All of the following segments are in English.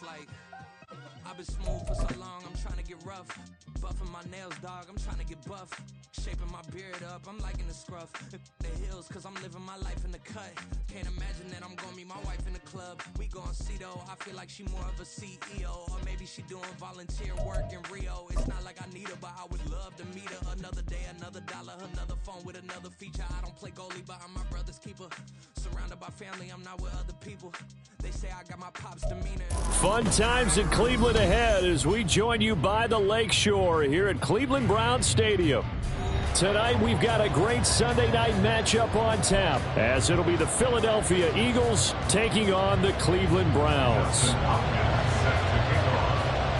It's like I've been smooth for so long, I'm trying to get rough. Buffing my nails, dog, I'm trying to get buff. Shaping my beard up, I'm liking the scruff. The hills, cause I'm living my life in the cut. Can't imagine that I'm gonna meet my wife in the club. We gon' see though, I feel like she more of a CEO. Or maybe she doing volunteer work in Rio. It's not like I need her, but I would love to meet her. Another day, another dollar, another phone with another feature. I don't play goalie, but I'm my brother's keeper. Surrounded by family, I'm not with other people. They say I got my pop's demeanor. Fun times in Cleveland ahead as we join you by the Lakeshore here at Cleveland Browns Stadium. Tonight we've got a great Sunday night matchup on tap as it'll be the Philadelphia Eagles taking on the Cleveland Browns.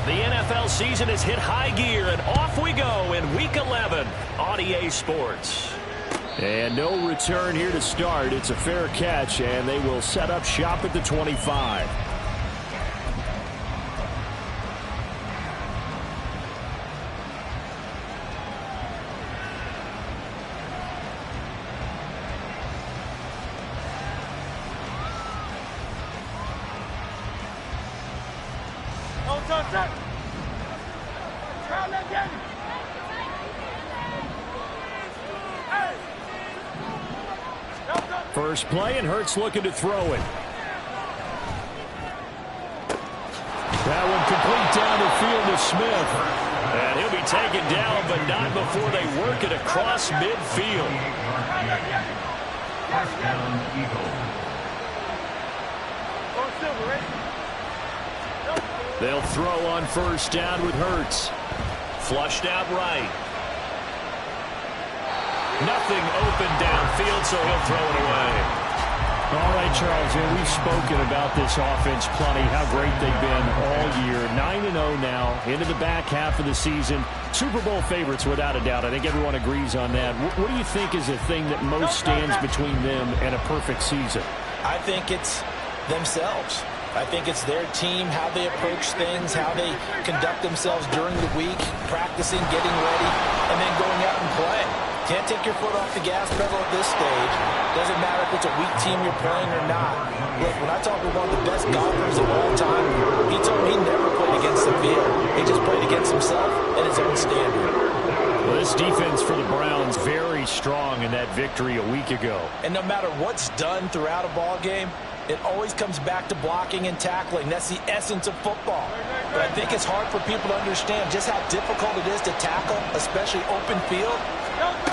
The NFL season has hit high gear and off we go in Week 11 on EA Sports. And no return here to start. It's a fair catch, and they will set up shop at the 25. First play, and Hurts looking to throw it. That one complete down the field to Smith. And he'll be taken down, but not before they work it across midfield. They'll throw on first down with Hurts. Flushed out right. Nothing open downfield, so he'll throw it away. All right, Charles, we've spoken about this offense plenty, how great they've been all year. 9-0 now, into the back half of the season. Super Bowl favorites, without a doubt. I think everyone agrees on that. What do you think is the thing that most stands between them and a perfect season? I think it's themselves. I think it's their team, how they approach things, how they conduct themselves during the week, practicing, getting ready, and then going out and playing. Can't take your foot off the gas pedal at this stage. Doesn't matter if it's a weak team you're playing or not. Look, when I talk with one of the best golfers of all time, he told me he never played against the field. He just played against himself and his own standard. Well, this defense for the Browns very strong in that victory a week ago. And no matter what's done throughout a ball game, it always comes back to blocking and tackling. That's the essence of football. But I think it's hard for people to understand just how difficult it is to tackle, especially open field.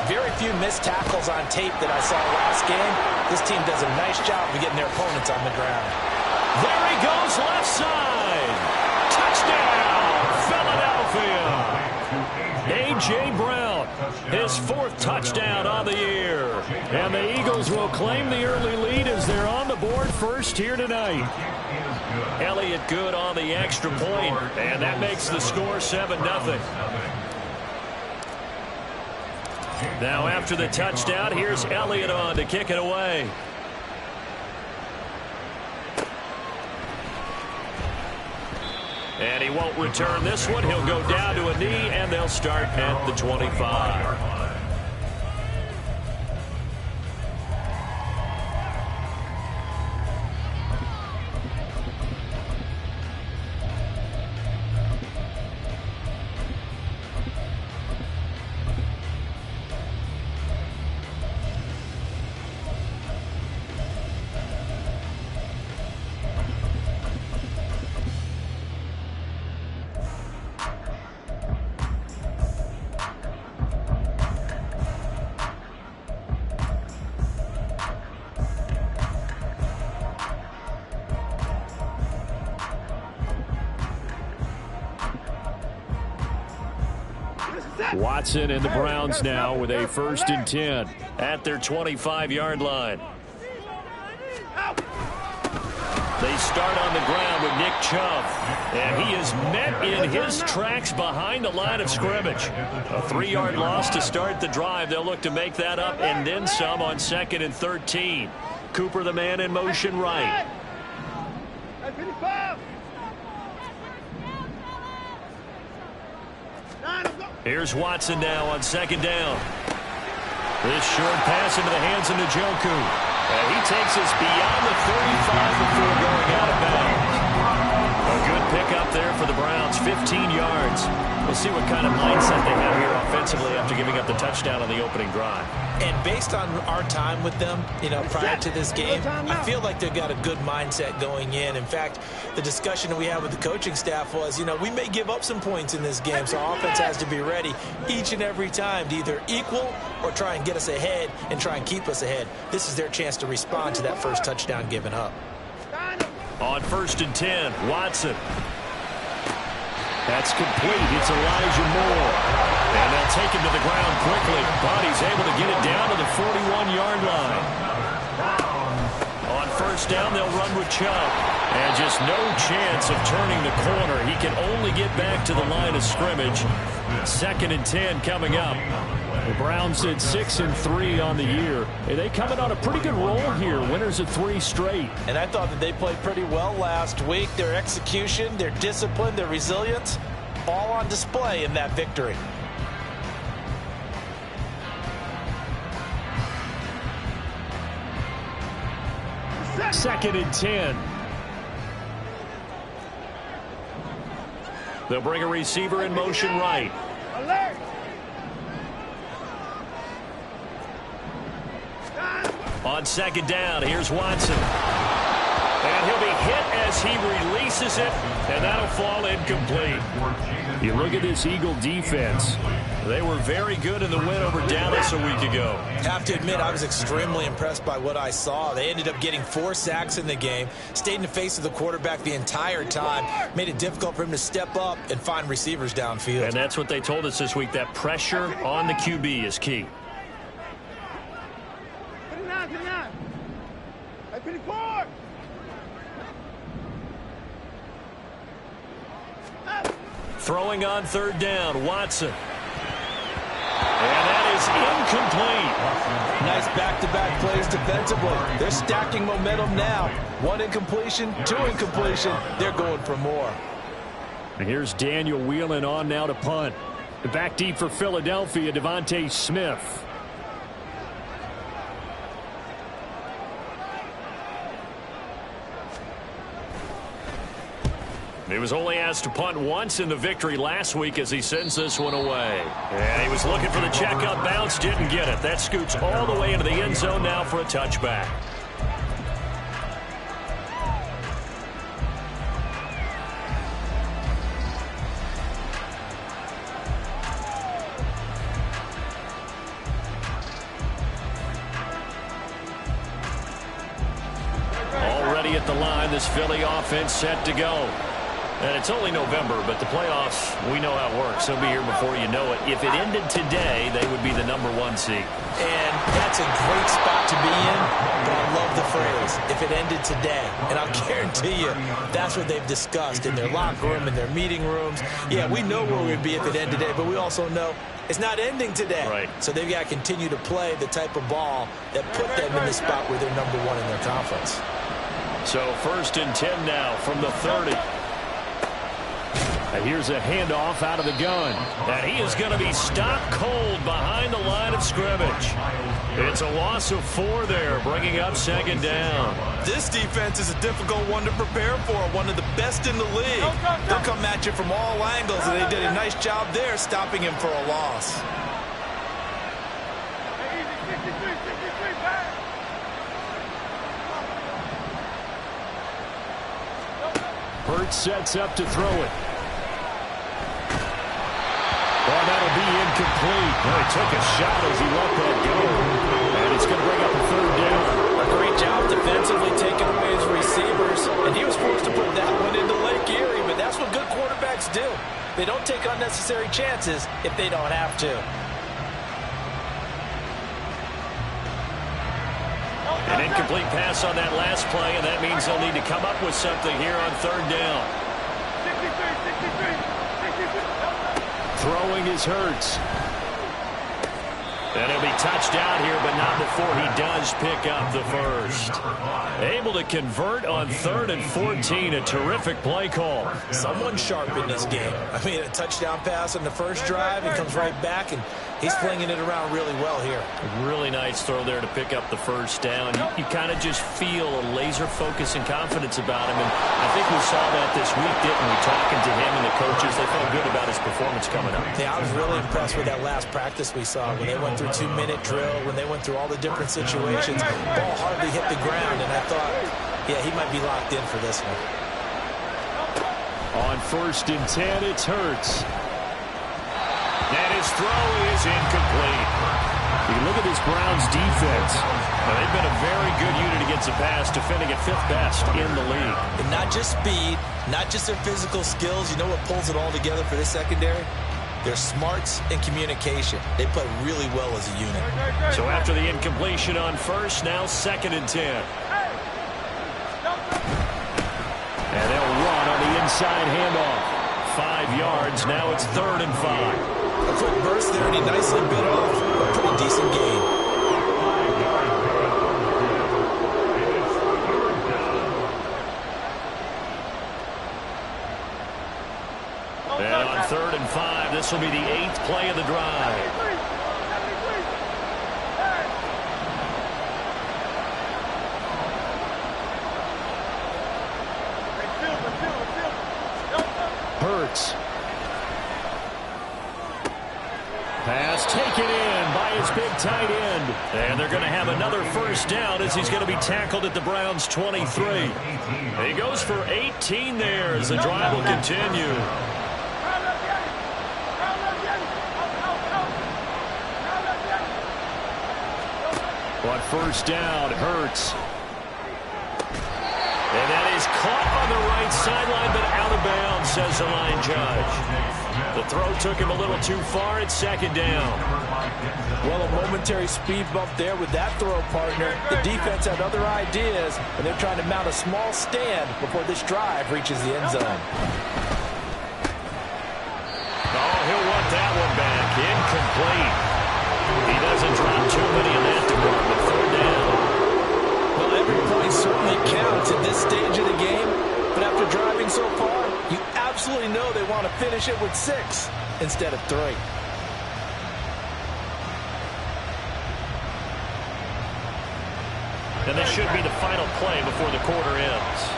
Very few missed tackles on tape that I saw last game. This team does a nice job of getting their opponents on the ground. There he goes, left side. Touchdown, Philadelphia. A.J. Brown, his fourth touchdown on the year. And the Eagles will claim the early lead as they're on the board first here tonight. Elliott good on the extra point, and that makes the score 7-0. Now after the touchdown, here's Elliott on to kick it away. And he won't return this one. He'll go down to a knee, and they'll start at the 25. Watson and the Browns now with a 1st and 10 at their 25-yard line. They start on the ground with Nick Chubb, and he is met in his tracks behind the line of scrimmage. A 3-yard loss to start the drive. They'll look to make that up and then some on 2nd and 13. Cooper, the man in motion right. Here's Watson now on 2nd down. This short pass into the hands of Njoku. And he takes us beyond the 35 before going out of bounds. A good pickup there for the Browns, 15 yards. We'll see what kind of mindset they have here offensively after giving up the touchdown on the opening drive. And based on our time with them, prior to this game, I feel like they've got a good mindset going in. In fact, the discussion that we had with the coaching staff was, we may give up some points in this game, so our offense has to be ready each and every time to either equal or try and get us ahead and try and keep us ahead. This is their chance to respond to that first touchdown given up. On 1st and 10, Watson. That's complete. It's Elijah Moore. And they'll take him to the ground quickly. But he's able to get it down to the 41-yard line. On 1st down, they'll run with Chubb. And just no chance of turning the corner. He can only get back to the line of scrimmage. 2nd and 10 coming up. The Browns at 6-3 on the year. They coming on a pretty good roll here. Winners of 3 straight. And I thought that they played pretty well last week. Their execution, their discipline, their resilience, all on display in that victory. Second and 10. They'll bring a receiver in motion right. Alert! On 2nd down, here's Watson. And he'll be hit as he releases it, and that'll fall incomplete. You look at this Eagle defense. They were very good in the win over Dallas a week ago. Have to admit, I was extremely impressed by what I saw. They ended up getting 4 sacks in the game, stayed in the face of the quarterback the entire time, made it difficult for him to step up and find receivers downfield. And that's what they told us this week, that pressure on the QB is key. Throwing on 3rd down, Watson. And that is incomplete. Nice back-to-back plays defensively. They're stacking momentum now. 1 incompletion, 2 incompletion. They're going for more. And here's Daniel Whelan on now to punt. Back deep for Philadelphia, Devontae Smith. He was only asked to punt once in the victory last week as he sends this one away. And he was looking for the checkup bounce, didn't get it. That scoots all the way into the end zone now for a touchback. Already at the line, this Philly offense set to go. And it's only November, but the playoffs, we know how it works. They'll be here before you know it. If it ended today, they would be the #1 seed. And that's a great spot to be in, but I love the phrase, if it ended today. And I'll guarantee you, that's what they've discussed in their locker room, in their meeting rooms. Yeah, we know where we'd be if it ended today, but we also know it's not ending today. Right. So they've got to continue to play the type of ball that put them in the spot where they're #1 in their conference. So 1st and 10 now from the 30. And here's a handoff out of the gun. And he is going to be stopped cold behind the line of scrimmage. It's a loss of 4 there, bringing up 2nd down. This defense is a difficult one to prepare for, one of the best in the league. They'll come at you from all angles, and they did a nice job there stopping him for a loss. Hurts sets up to throw it. Well, that'll be incomplete. Well, he took a shot as he let that go. And it's going to bring up a 3rd down. A great job defensively taking away his receivers. And he was forced to put that one into Lake Erie. But that's what good quarterbacks do. They don't take unnecessary chances if they don't have to. An incomplete pass on that last play, and that means they'll need to come up with something here on 3rd down. Throwing is Hurts. And he'll be touched out here, but not before he does pick up the first. Able to convert on 3rd and 14. A terrific play call. Someone sharp in this game. I mean, a touchdown pass on the first drive. He comes right back, and he's flinging it around really well here. A really nice throw there to pick up the first down. You kind of just feel a laser focus and confidence about him. And I think we saw that this week, didn't we? Talking to him and the coaches, they felt good about his performance coming up. Yeah, I was really impressed with that last practice we saw when they went through 2-minute drill, when they went through all the different situations. Ball hardly hit the ground, and I thought, yeah, he might be locked in for this one. On 1st and 10, it's Hurts. And his throw is incomplete. You can look at this Browns defense. Now, they've been a very good unit against the pass, defending at 5th best in the league. And not just speed, not just their physical skills. You know what pulls it all together for this secondary? Their smarts and communication. They play really well as a unit. So after the incompletion on 1st, now 2nd and 10. And they'll run on the inside handoff. 5 yards. Now it's 3rd and 5. A quick burst there, and he nicely bit off a pretty decent gain. And on 3rd and 5, this will be the 8th play of the drive. Hurts. Pass taken in by his big tight end. And they're going to have another first down as he's going to be tackled at the Browns' 23. He goes for 18 there as the drive will continue. On 1st down, Hurts. And that is caught on the right sideline, but out of bounds, says the line judge. The throw took him a little too far. It's 2nd down. Well, a momentary speed bump there with that throw, partner. The defense had other ideas, and they're trying to mount a small stand before this drive reaches the end zone. Oh, he'll want that one back. Incomplete. He doesn't drop too many in that department. 3rd down. Well, every point certainly counts at this stage of the game, but after driving so far, you absolutely know they want to finish it with 6 instead of 3. And this should be the final play before the quarter ends.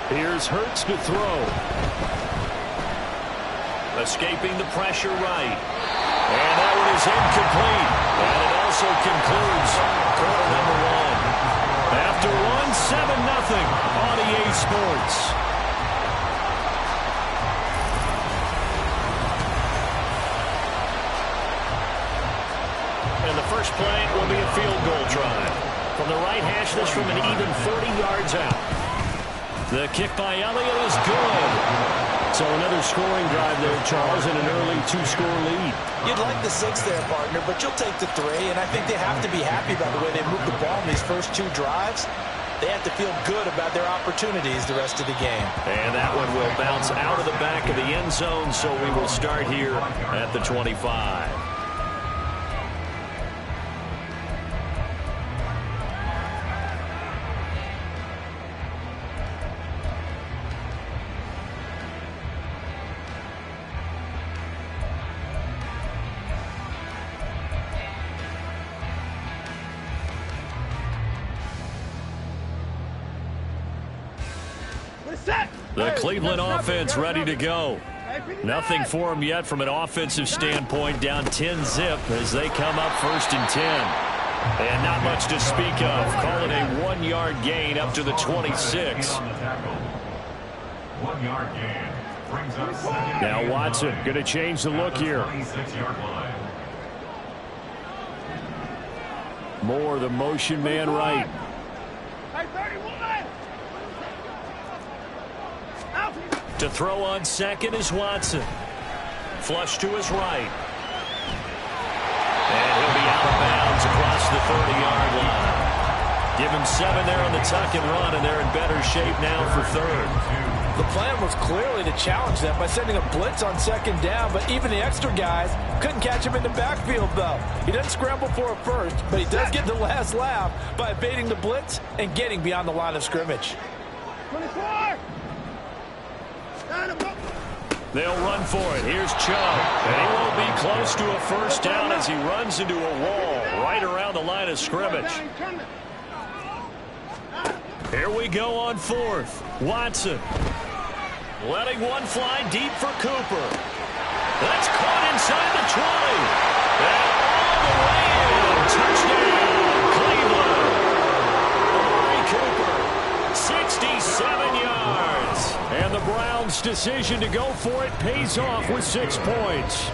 Here's Hurts to throw. Escaping the pressure right. And that one is incomplete. And it also concludes quarter number 1. After one, 7-0 on EA Sports. And the first play will be a field goal drive. From the right hash, this from an even 40 yards out. The kick by Elliott is good. So another scoring drive there, Charles, and an early 2-score lead. You'd like the 6 there, partner, but you'll take the 3, and I think they have to be happy about the way they moved the ball in these first 2 drives. They have to feel good about their opportunities the rest of the game. And that one will bounce out of the back of the end zone, so we will start here at the 25. The Cleveland offense ready to go. Nothing for them yet from an offensive standpoint, down 10-zip as they come up 1st and 10. And not much to speak of. Call it a 1-yard gain up to the 26. Now Watson going to change the look here. Moore, the motion man right. To throw on 2nd is Watson. Flush to his right. And he'll be out of the 30-yard line. Give him 7 there on the tuck and run, and they're in better shape now for third. The plan was clearly to challenge them by sending a blitz on second down, but even the extra guys couldn't catch him in the backfield, though. He doesn't scramble for a first, but he does get the last laugh by evading the blitz and getting beyond the line of scrimmage. 24! They'll run for it. Here's Chubb, and he won't be close to a first down as he runs into a wall right around the line of scrimmage. Here we go on fourth. Watson letting one fly deep for Cooper. That's caught inside the 20. And all the way in. Touchdown, Cleveland. Amari Cooper, 67 yards. And the Browns' decision to go for it pays off with 6 points.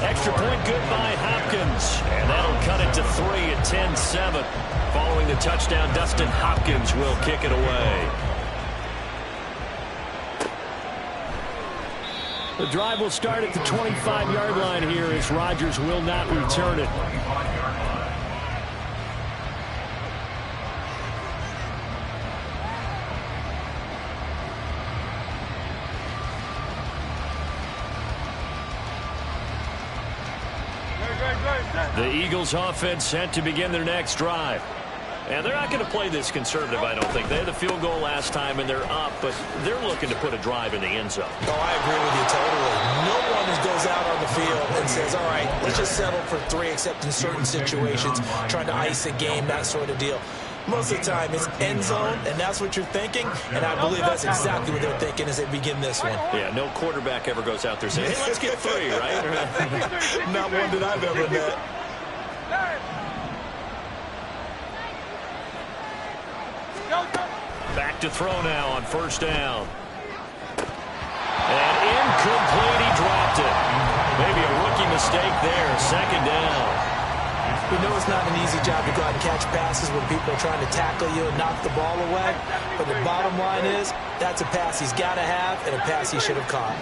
Extra point good by Hopkins. And that'll cut it to 3 at 10-7. Following the touchdown, Dustin Hopkins will kick it away. The drive will start at the 25-yard line here as Rodgers will not return it. The Eagles offense set to begin their next drive. And they're not going to play this conservative, I don't think. They had the field goal last time, and they're up, but they're looking to put a drive in the end zone. Oh, I agree with you totally. No one just goes out on the field and says, all right, let's just settle for 3, except in certain situations, trying to ice a game, that sort of deal. Most of the time, it's end zone, and that's what you're thinking, and I believe that's exactly what they're thinking as they begin this one. Yeah, no quarterback ever goes out there saying, hey, let's get 3, right? Not one that I've ever met. Back to throw now on first down. And incomplete, he dropped it. Maybe a rookie mistake there, second down. We know it's not an easy job to go out and catch passes when people are trying to tackle you and knock the ball away. But the bottom line is, that's a pass he's got to have and a pass he should have caught.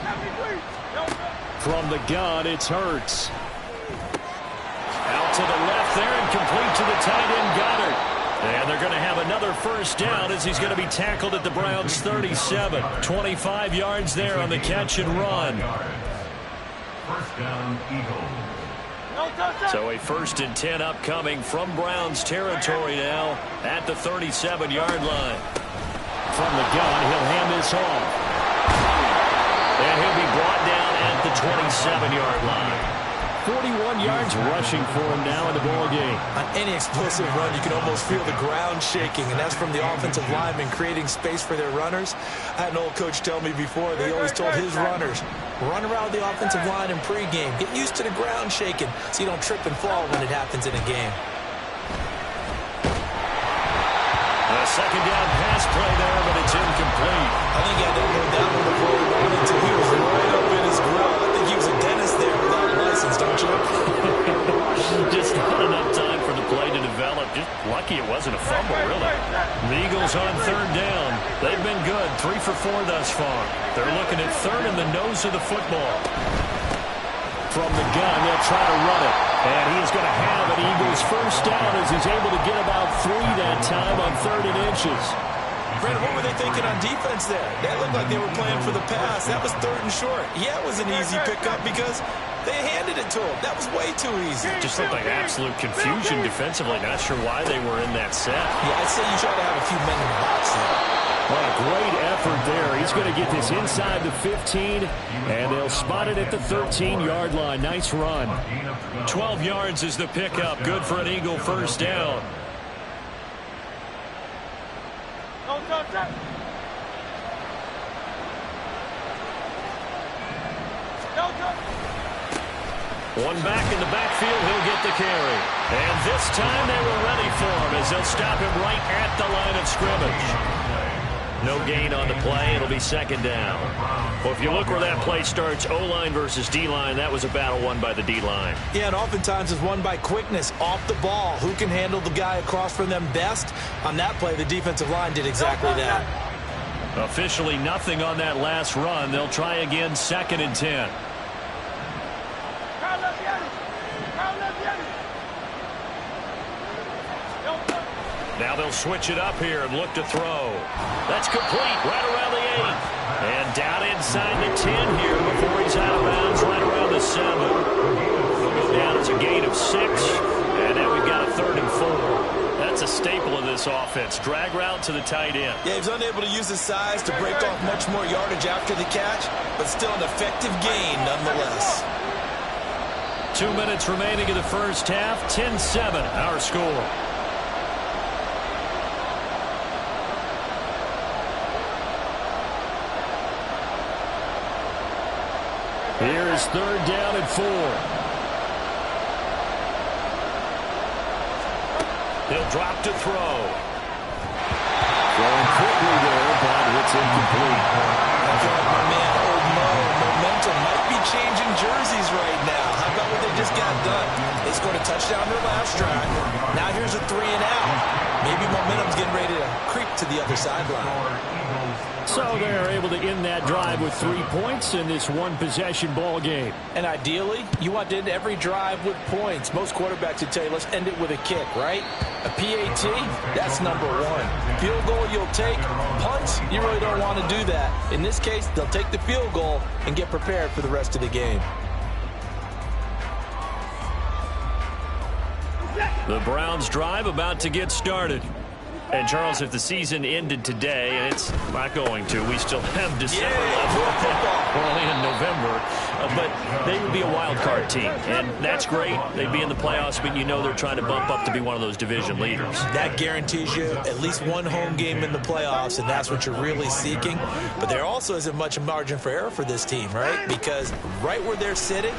From the gun, it's Hurts. Out to the left there and complete to the tight end Goddard. And they're going to have another first down as he's going to be tackled at the Browns' 37. 25 yards there on the catch and run. First down, Eagles. So a 1st and 10 upcoming from Browns territory now at the 37-yard line. From the gun, he'll hand this off. And he'll be brought down at the 27-yard line. 41 yards rushing for him now in the ball game. On any explosive run, you can almost feel the ground shaking, and that's from the offensive linemen creating space for their runners. I had an old coach tell me before, they always told his runners, run around the offensive line in pregame. Get used to the ground shaking so you don't trip and fall when it happens in a game. A second down pass play there, but it's incomplete. I think he had to load that one before he wanted to. He was right up in his grill. I think he was a dentist there without a license, don't you? Just not enough time for the play to develop. Just lucky it wasn't a fumble, really. The Eagles on third down. They've been good, 3 for 4 thus far. They're looking at third in the nose of the football. From the gun, they'll try to run it. And he's going to have an Eagles first down as he's able to get about 3 that time on 3rd and inches. Brandon, what were they thinking on defense there? That looked like they were playing for the pass. That was 3rd and short. Yeah, it was an easy pickup because they handed it to him. That was way too easy. Just looked like absolute confusion defensively. Not sure why they were in that set. Yeah, I'd say you try to have a few men in the box there. What a great effort there. He's going to get this inside the 15, and they'll spot it at the 13-yard line. Nice run. 12 yards is the pickup. Good for an Eagle first down. One back in the backfield, he'll get the carry. And this time they were ready for him as they'll stop him right at the line of scrimmage. No gain on the play. It'll be second down. Well, if you look where that play starts, O-line versus D-line, that was a battle won by the D-line. Yeah, and oftentimes it's won by quickness off the ball. Who can handle the guy across from them best? On that play, the defensive line did exactly that. Officially nothing on that last run. They'll try again, 2nd and 10. Now they'll switch it up here and look to throw. That's complete right around the 8. And down inside the 10 here before he's out of bounds right around the 7. He'll go down as a gain of 6. And now we've got a 3rd and 4. That's a staple of this offense. Drag route to the tight end. Yeah, he's unable to use his size to break off much more yardage after the catch, but still an effective gain nonetheless. 2 minutes remaining in the first half. 10-7 our score. Here is 3rd down and 4. He'll drop to throw. Throwing quickly there, but it's incomplete. I feel like my man, old Mo, momentum might be changing jerseys right now. How about what they just got done? They scored a touchdown their last drive. Now here's a 3 and out. Maybe momentum's getting ready to creep to the other sideline. So they're able to end that drive with 3 points in this one-possession ball game. And ideally, you want to end every drive with points. Most quarterbacks would tell you, let's end it with a kick, right? A PAT, that's number 1. Field goal you'll take. Punts, you really don't want to do that. In this case, they'll take the field goal and get prepared for the rest of the game. The Browns drive about to get started. And, Charles, if the season ended today, and it's not going to, we still have December left, early in November, but they would be a wild card team. And that's great. They'd be in the playoffs, but you know they're trying to bump up to be one of those division leaders. That guarantees you at least one home game in the playoffs, and that's what you're really seeking. But there also isn't much margin for error for this team, right? Because right where they're sitting,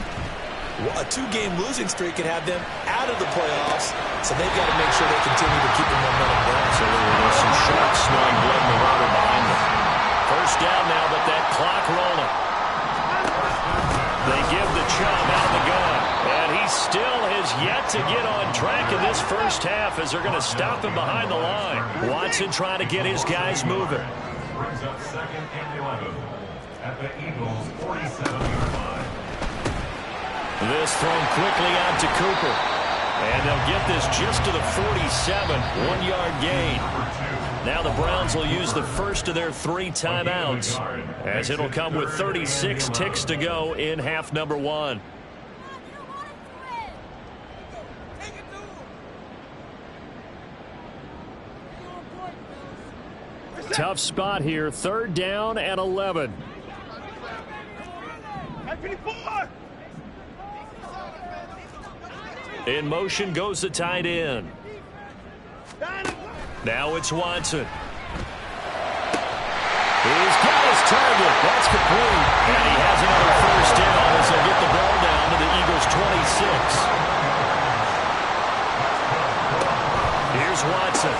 a 2-game losing streak could have them out of the playoffs, so they've got to make sure they continue to keep the momentum going. Absolutely. There's some sharp smelling blood in the water behind them. First down now, but that clock rolling. They give the Chubb out of the gun, and he still has yet to get on track in this first half as they're going to stop him behind the line. Watson trying to get his guys moving. Brings up 2nd and 11 at the Eagles' 47-yard line. This thrown quickly out to Cooper. And they'll get this just to the 47, 1-yard gain. Now the Browns will use the first of their 3 timeouts, as it'll come with 36 ticks to go in half number 1. Tough spot here. 3rd down and 11. In motion goes the tight end. Now it's Watson. He's got his target. That's complete. And he has another first down as they get the ball down to the Eagles' 26. Here's Watson.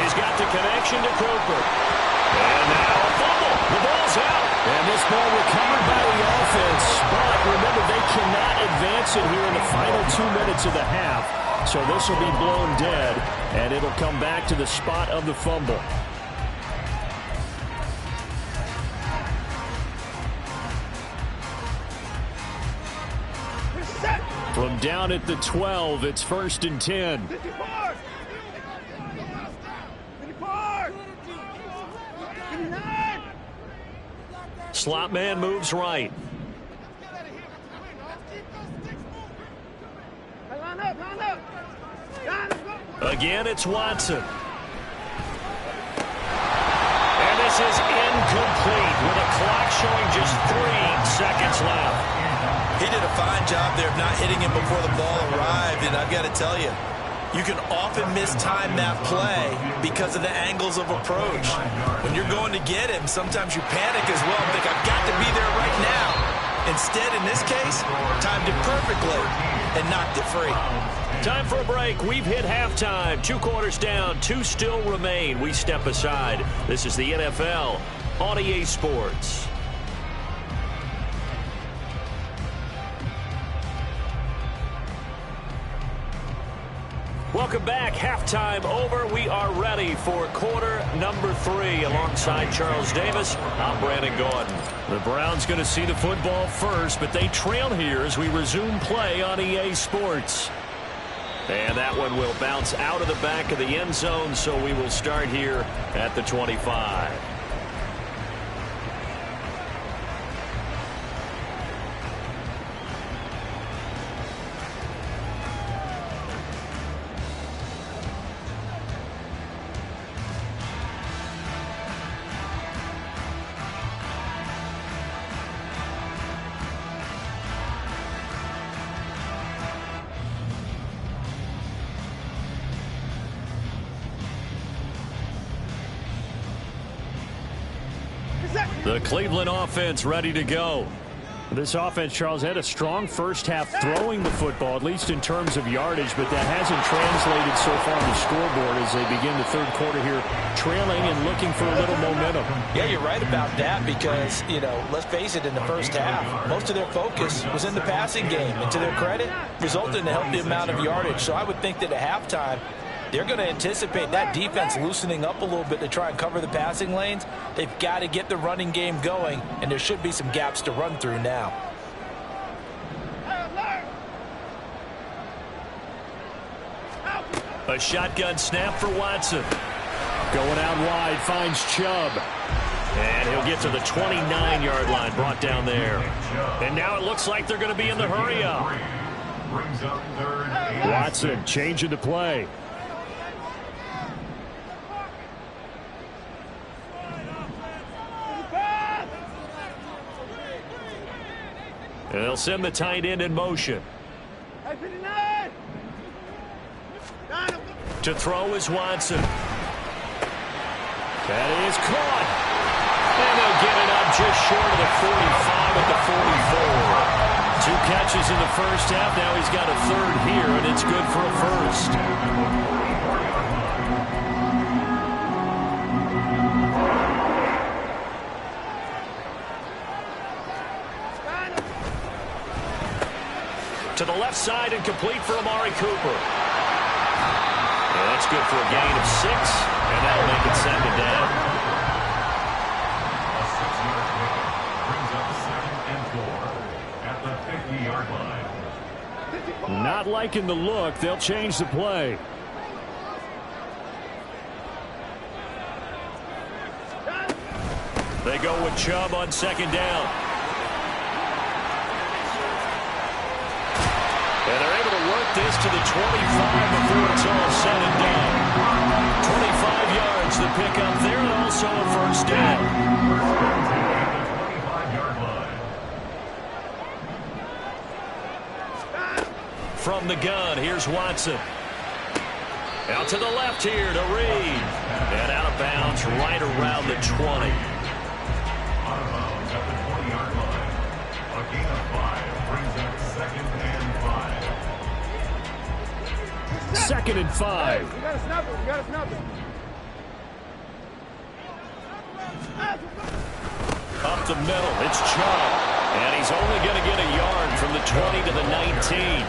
He's got the connection to Cooper. And now a fumble. The ball's out. And this ball recovered by the offense. But remember, they cannot advance it here in the final 2 minutes of the half. So this will be blown dead, and it'll come back to the spot of the fumble. From down at the 12, it's 1st and 10. Slot man moves right. Again, it's Watson. And this is incomplete with a clock showing just 3 seconds left. He did a fine job there of not hitting him before the ball arrived, and I've got to tell you, you can often mistime that play because of the angles of approach. When you're going to get him, sometimes you panic as well and think, I've got to be there right now. Instead, in this case, timed it perfectly and knocked it free. Time for a break. We've hit halftime. 2 quarters down, 2 still remain. We step aside. This is the NFL on EA Sports. Welcome back. Halftime over. We are ready for quarter number 3. Alongside Charles Davis, I'm Brandon Gordon. The Browns going to see the football first, but they trail here as we resume play on EA Sports. And that one will bounce out of the back of the end zone, so we will start here at the 25. The Cleveland offense ready to go. This offense, Charles, had a strong first half throwing the football, at least in terms of yardage, but that hasn't translated so far on the scoreboard as they begin the third quarter here, trailing and looking for a little momentum. Yeah, you're right about that because, let's face it, in the first half, most of their focus was in the passing game. And to their credit, resulted in a healthy amount of yardage. So I would think that at halftime, they're going to anticipate that defense loosening up a little bit to try and cover the passing lanes. They've got to get the running game going, and there should be some gaps to run through now. A shotgun snap for Watson. Going out wide, finds Chubb. And he'll get to the 29-yard line, brought down there. And now it looks like they're going to be in the hurry-up. Watson changing the play. And they'll send the tight end in motion. To throw is Watson. That is caught. And they'll get it up just short of the 45 at the 44. 2 catches in the first half. Now he's got a third here, and it's good for a first. To the left side and complete for Amari Cooper. And that's good for a gain of 6, and that'll make it 2nd down. A 6-yard pickup brings up 2nd and 4 at the 50-yard line. Not liking the look. They'll change the play. They go with Chubb on 2nd down. And they're able to work this to the 25 before it's all said and done. 25 yards the pickup there, and also a first down. From the gun, here's Watson. Out to the left here to Reed. And out of bounds right around the 20. Out of bounds at the 20-yard line. A gain of 5 brings up 2nd and 5. 2nd and 5. You gotta snap it. You gotta snap it. Up the middle, it's Chubb. And he's only going to get a yard from the 20 to the 19.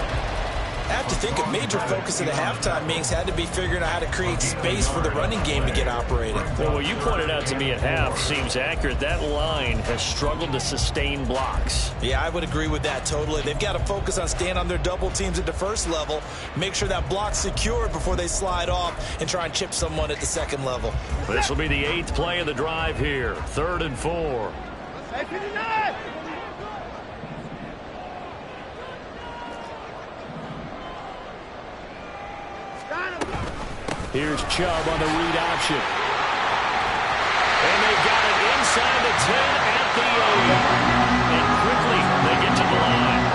I have to think a major focus of the halftime meetings had to be figuring out how to create space for the running game to get operating. Well, what you pointed out to me at half seems accurate. That line has struggled to sustain blocks. Yeah, I would agree with that totally. They've got to focus on staying on their double teams at the first level, make sure that block's secured before they slide off and try and chip someone at the second level. This will be the 8th play of the drive here. 3rd and 4. Here's Chubb on the read option. And they've got it inside the 10 at the 8. And quickly they get to the line.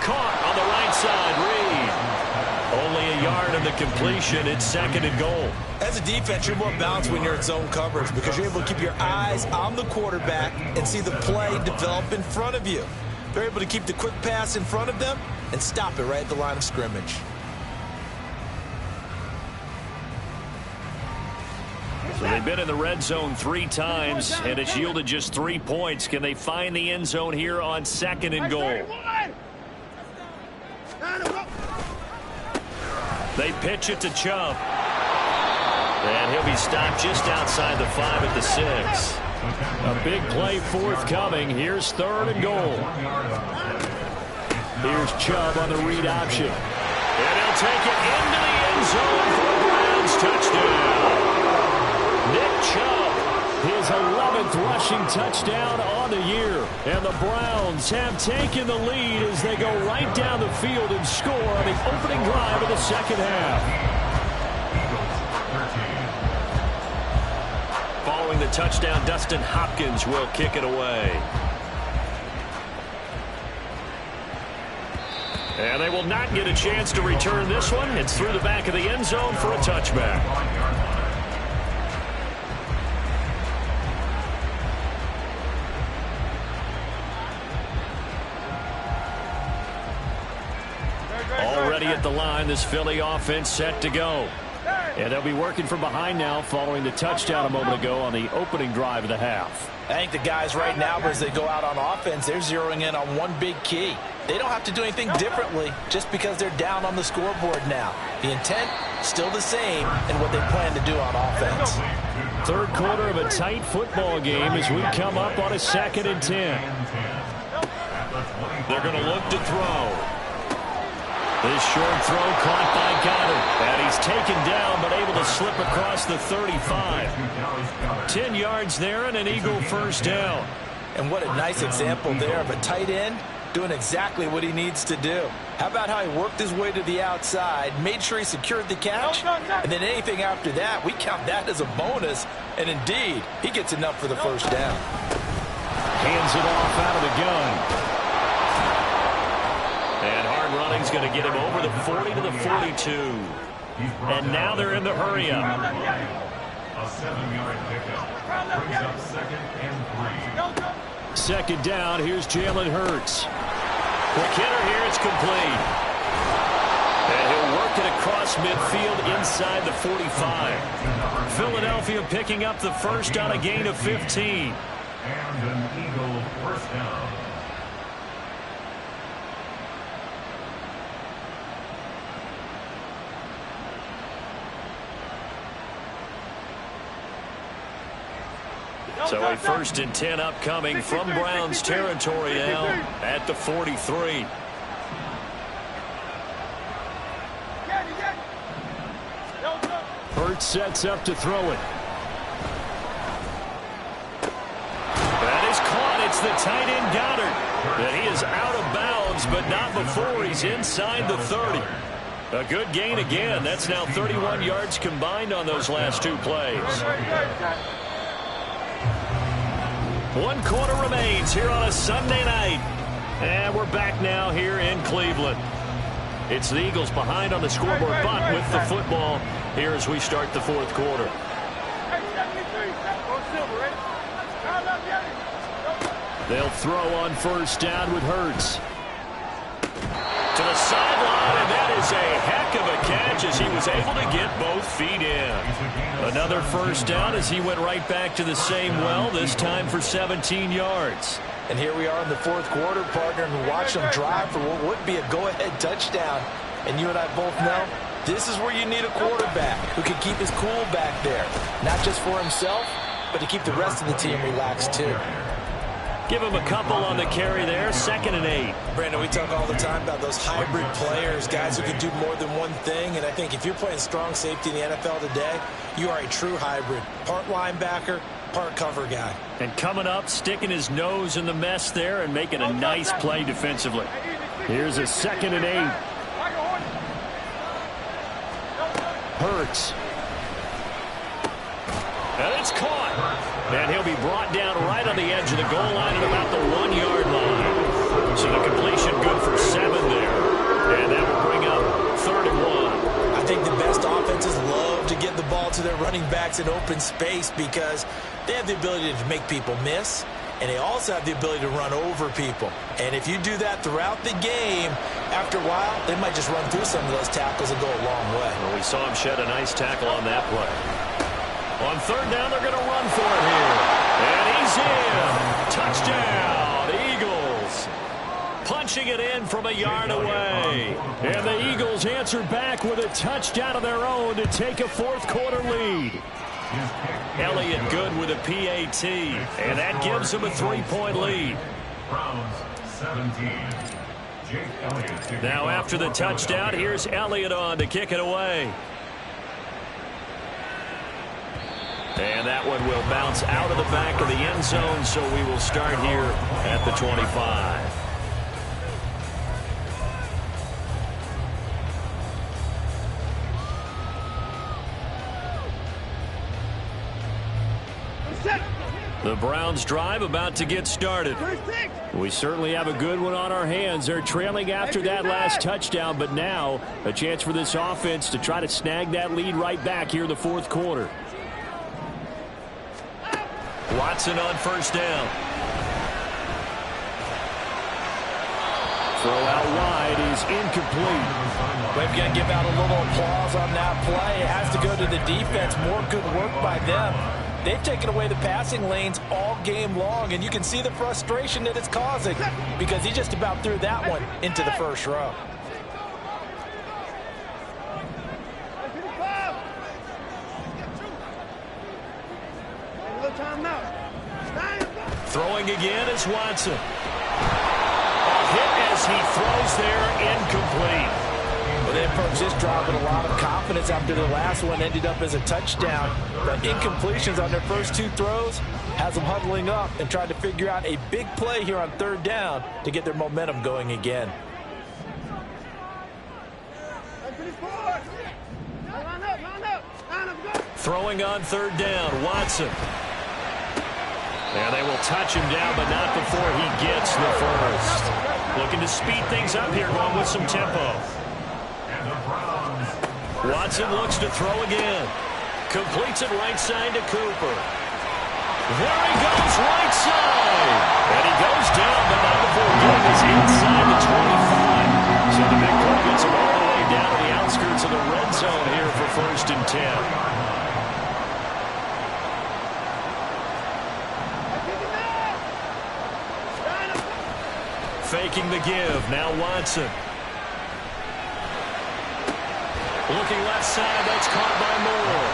Caught on the right side, Reed. Only a yard of the completion. It's 2nd and goal. As a defense, you're more balanced when you're in zone coverage because you're able to keep your eyes on the quarterback and see the play develop in front of you. They're able to keep the quick pass in front of them and stop it right at the line of scrimmage. So they've been in the red zone 3 times, and it's yielded just 3 points. Can they find the end zone here on 2nd and goal? They pitch it to Chubb. And he'll be stopped just outside the 5 at the 6. A big play forthcoming. Here's 3rd and goal. Here's Chubb on the read option. And he'll take it into the end zone for a Browns touchdown. Nick Chubb, his 11th rushing touchdown on the year. And the Browns have taken the lead as they go right down the field and score on the opening drive of the second half. Following the touchdown, Dustin Hopkins will kick it away. And they will not get a chance to return this one. It's through the back of the end zone for a touchback. Already at the line, this Philly offense set to go. And they'll be working from behind now following the touchdown a moment ago on the opening drive of the half. I think the guys right now, as they go out on offense, they're zeroing in on one big key. They don't have to do anything differently just because they're down on the scoreboard now. The intent, still the same in what they plan to do on offense. 3rd quarter of a tight football game as we come up on a 2nd and 10. They're going to look to throw. This short throw caught by Goddard. And he's taken down but able to slip across the 35. 10 yards there and an Eagle first down. And what a nice example there of a tight end doing exactly what he needs to do. How about how he worked his way to the outside, made sure he secured the catch, and then anything after that, we count that as a bonus. And indeed, he gets enough for the first down. Hands it off out of the gun. And hard running's going to get him over the 40 to the 42. And now they're in the hurry-up. A 7-yard pickup brings up 2nd and 3. 2nd down, here's Jalen Hurts. Quick hitter here, it's complete. And he'll work it across midfield inside the 45. Philadelphia picking up the first on a gain of 15. And an Eagle first down. So a 1st and 10 upcoming from Browns territory now at the 43. Hurts sets up to throw it. That is caught. It's the tight end Goddard. And he is out of bounds, but not before he's inside the 30. A good gain again. That's now 31 yards combined on those last 2 plays. 1 quarter remains here on a Sunday night. And we're back now here in Cleveland. It's the Eagles behind on the scoreboard, but with the football here as we start the 4th quarter. They'll throw on first down with Hurts. To the sideline, and that is a heck of a catch as he was able to get both feet in. Another first down as he went right back to the same well, this time for 17 yards. And here we are in the 4th quarter, partner, and watch them drive for what would be a go-ahead touchdown. And you and I both know this is where you need a quarterback who can keep his cool back there. Not just for himself, but to keep the rest of the team relaxed too. Give him a couple on the carry there, 2nd and 8. Brandon, we talk all the time about those hybrid players, guys who can do more than one thing. And I think if you're playing strong safety in the NFL today, you are a true hybrid. Part linebacker, part cover guy. And coming up, sticking his nose in the mess there and making a nice play defensively. Here's a 2nd and 8. Hurts. And it's caught. And he'll be brought down right on the edge of the goal line at about the 1-yard line. So the completion good for 7 there. And that will bring up 3rd and 1. I think the best offenses love to get the ball to their running backs in open space because they have the ability to make people miss, and they also have the ability to run over people. And if you do that throughout the game, after a while, they might just run through some of those tackles and go a long way. Well, we saw him shed a nice tackle on that play. On 3rd down, they're going to run for it here. And he's in. Touchdown, Eagles. punching it in from a yard away. And the Eagles answer back with a touchdown of their own to take a fourth-quarter lead. Elliott good with a PAT, and that gives him a 3-point lead. Browns 17. Jake Elliott. Now after the touchdown, here's Elliott on to kick it away. And that one will bounce out of the back of the end zone, so we will start here at the 25. The Browns drive about to get started. We certainly have a good one on our hands. They're trailing after that last touchdown, but now a chance for this offense to try to snag that lead right back here in the fourth quarter. Watson on first down. Throw out wide is incomplete. We've got to give out a little applause on that play. It has to go to the defense. More good work by them. They've taken away the passing lanes all game long, and you can see the frustration that it's causing because he just about threw that one into the first row. Throwing again is Watson. A hit as he throws there, incomplete. Well, they approached this drive with a lot of confidence after the last one ended up as a touchdown. But incompletions on their first two throws has them huddling up and trying to figure out a big play here on third down to get their momentum going again. Throwing on third down, Watson. And they will touch him down, but not before he gets the first. Looking to speed things up here, going with some tempo. Watson looks to throw again. Completes it right side to Cooper. There he goes, right side. And he goes down, but not before getting us inside the 25. So the big play gets him all the way down to the outskirts of the red zone here for 1st and 10. Faking the give. Now Watson. Looking left side. That's caught by Moore.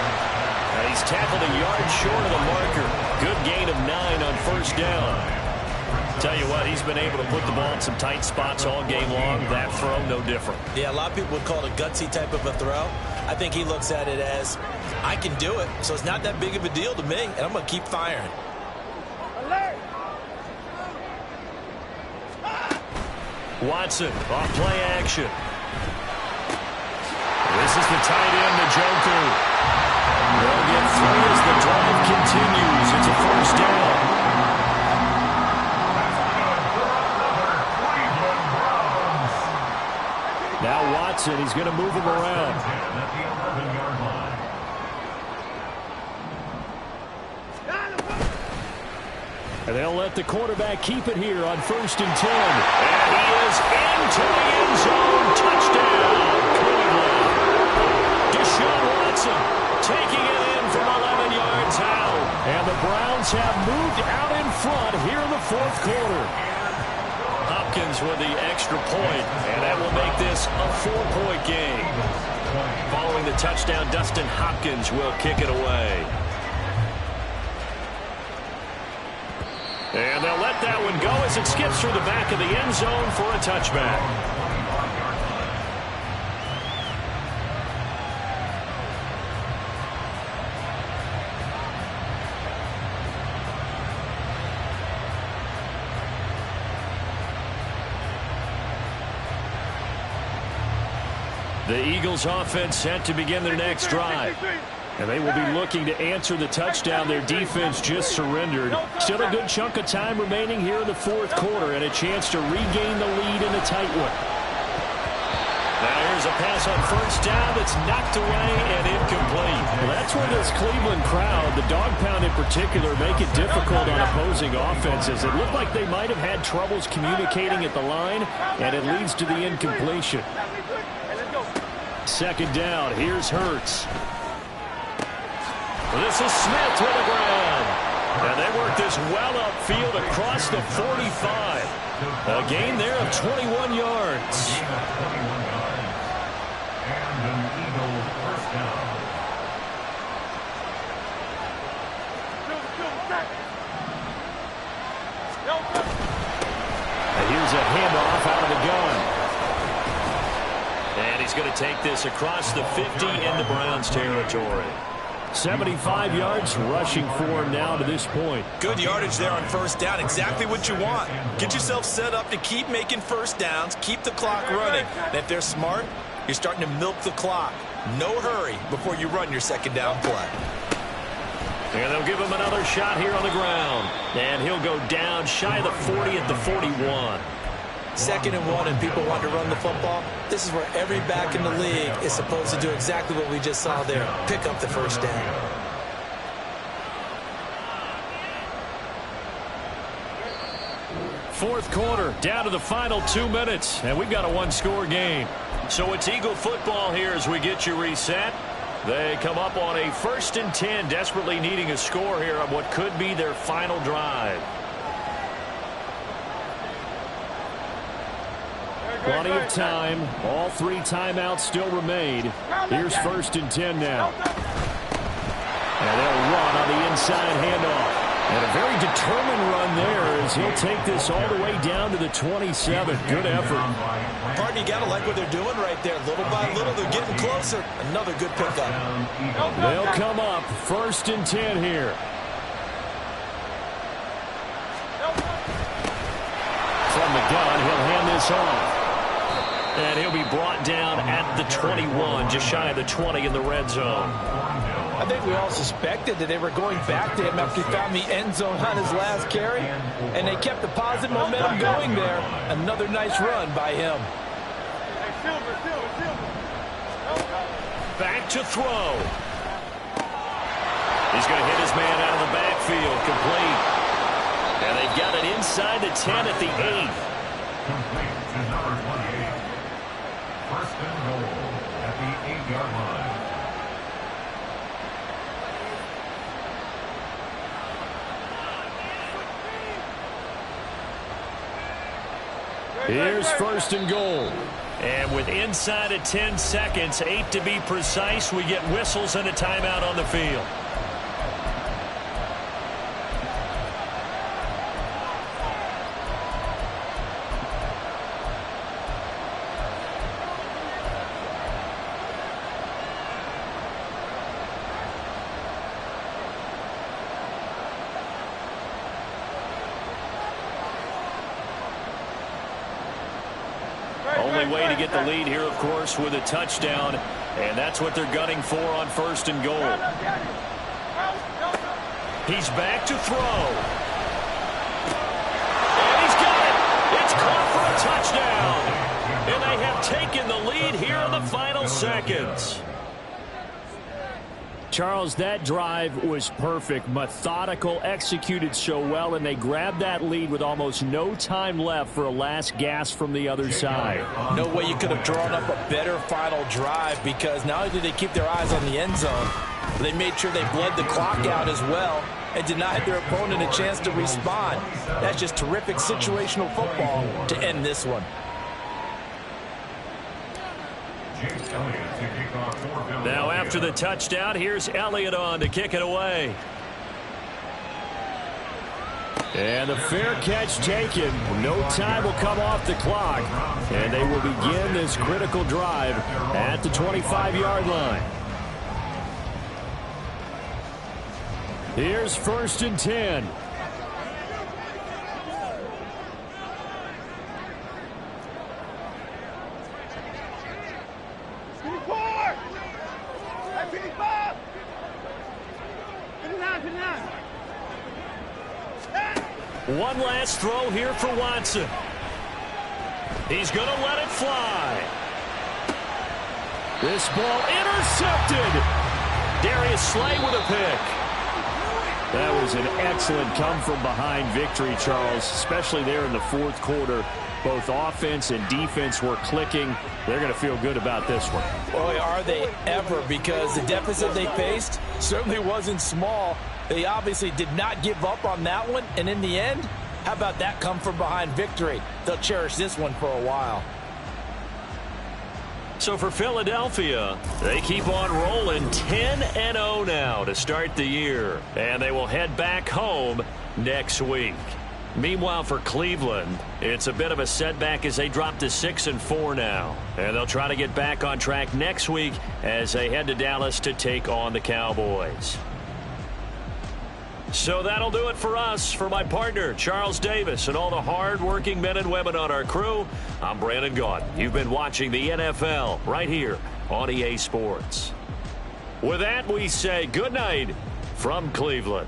Now he's tackled a yard short of the marker. Good gain of 9 on first down. Tell you what, he's been able to put the ball in some tight spots all game long. That throw, no different. Yeah, a lot of people would call it a gutsy type of a throw. I think he looks at it as, I can do it, so it's not that big of a deal to me, and I'm going to keep firing. Watson off play action. This is the tight end, Njoku. They'll get 3 as the drive continues. It's a first down. Now Watson, he's going to move him around. And they'll let the quarterback keep it here on 1st and 10. And he is into the end zone. Touchdown, Cleveland. Deshaun Watson taking it in from 11 yards out. And the Browns have moved out in front here in the fourth quarter. Hopkins with the extra point, and that will make this a 4-point game. Following the touchdown, Dustin Hopkins will kick it away. And they'll let that one go as it skips through the back of the end zone for a touchback. The Eagles offense set to begin their next drive. And they will be looking to answer the touchdown their defense just surrendered. Still a good chunk of time remaining here in the fourth quarter and a chance to regain the lead in a tight one. Now here's a pass on first down that's knocked away and incomplete. Well, that's where this Cleveland crowd, the dog pound in particular, make it difficult on opposing offenses. It looked like they might have had troubles communicating at the line, and it leads to the incompletion. Second down, here's Hurts. This is Smith with the ground. And they work this well upfield across the 45. A gain there of 21 yards. And an Eagle first down. And here's a handoff out of the gun. And he's going to take this across the 50 into Browns territory. 75 yards rushing for him now to this point. Good yardage there on first down. Exactly what you want. Get yourself set up to keep making first downs, keep the clock running. And if they're smart, you're starting to milk the clock. No hurry before you run your second down play. And they'll give him another shot here on the ground. And he'll go down shy of the 40 at the 41. 2nd and 1 and people want to run the football. This is where every back in the league is supposed to do exactly what we just saw there. Pick up the first down. Fourth quarter, down to the final 2 minutes, and we've got a one-score game. So it's Eagle football here as we get you reset. They come up on a 1st and 10, desperately needing a score here on what could be their final drive. Plenty of time. All 3 timeouts still remain. Here's 1st and 10 now. And they'll run on the inside handoff. And a very determined run there as he'll take this all the way down to the 27. Good effort. Pardon, you got to like what they're doing right there. Little by little, they're getting closer. Another good pickup. They'll come up 1st and 10 here. From the gun, he'll hand this off. And he'll be brought down at the 21, just shy of the 20 in the red zone. I think we all suspected that they were going back to him after he found the end zone on his last carry, and they kept the positive momentum going there. Another nice run by him. Back to throw. He's going to hit his man out of the backfield, complete. And they've got it inside the 10 at the 8. Complete to number 28. 1st and goal at the 8-yard line. Here's 1st and goal. And with inside of 10 seconds, 8 to be precise, we get whistles and a timeout on the field. Only way to get the lead here, of course, with a touchdown, and that's what they're gunning for on 1st and goal. He's back to throw. And he's got it. It's caught for a touchdown. And they have taken the lead here in the final seconds. Charles, that drive was perfect, methodical, executed so well, and they grabbed that lead with almost no time left for a last gasp from the other side. No way you could have drawn up a better final drive, because not only did they keep their eyes on the end zone, but they made sure they bled the clock out as well and denied their opponent a chance to respond. That's just terrific situational football to end this one. Now after the touchdown, here's Elliott on to kick it away. And the fair catch taken. No time will come off the clock. And they will begin this critical drive at the 25-yard line. Here's 1st and 10. One last throw here for Watson. He's going to let it fly. This ball intercepted. Darius Slay with a pick. That was an excellent come-from-behind victory, Charles, especially there in the fourth quarter. Both offense and defense were clicking. They're going to feel good about this one. Boy, are they ever, because the deficit they faced certainly wasn't small. They obviously did not give up on that one, and in the end, How about that come from behind victory? They'll cherish this one for a while. So for Philadelphia, they keep on rolling 10-0 now to start the year. And they will head back home next week. Meanwhile, for Cleveland, it's a bit of a setback as they drop to 6-4 now. And they'll try to get back on track next week as they head to Dallas to take on the Cowboys. So that'll do it for us. For my partner, Charles Davis, and all the hard-working men and women on our crew, I'm Brandon Gaudin. You've been watching the NFL right here on EA Sports. With that, we say good night from Cleveland.